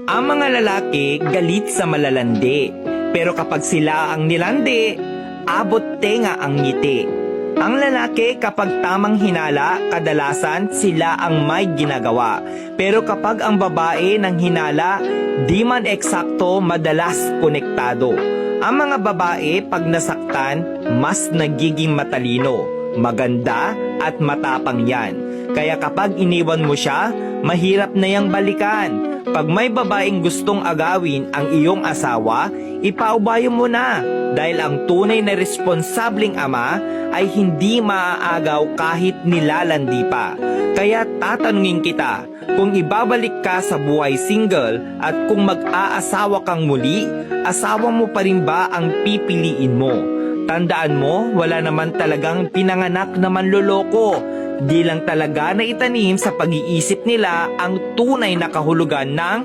Ang mga lalaki galit sa malalandi, pero kapag sila ang nilandi, abot tenga ang ngiti. Ang lalaki kapag tamang hinala, kadalasan sila ang may ginagawa. Pero kapag ang babae ng hinala, di man eksakto, madalas konektado. Ang mga babae pag nasaktan, mas nagiging matalino, maganda at matapang yan. Kaya kapag iniwan mo siya, mahirap na yang balikan. Pag may babaeng gustong agawin ang iyong asawa, ipaubayo mo na. Dahil ang tunay na responsableng ama ay hindi maaagaw kahit nilalandi pa. Kaya tatanungin kita, kung ibabalik ka sa buhay single at kung mag-aasawa kang muli, asawa mo pa rin ba ang pipiliin mo? Tandaan mo, wala naman talagang pinanganak na manloloko. Di lang talaga na itanim sa pag-iisip nila ang tunay na kahulugan ng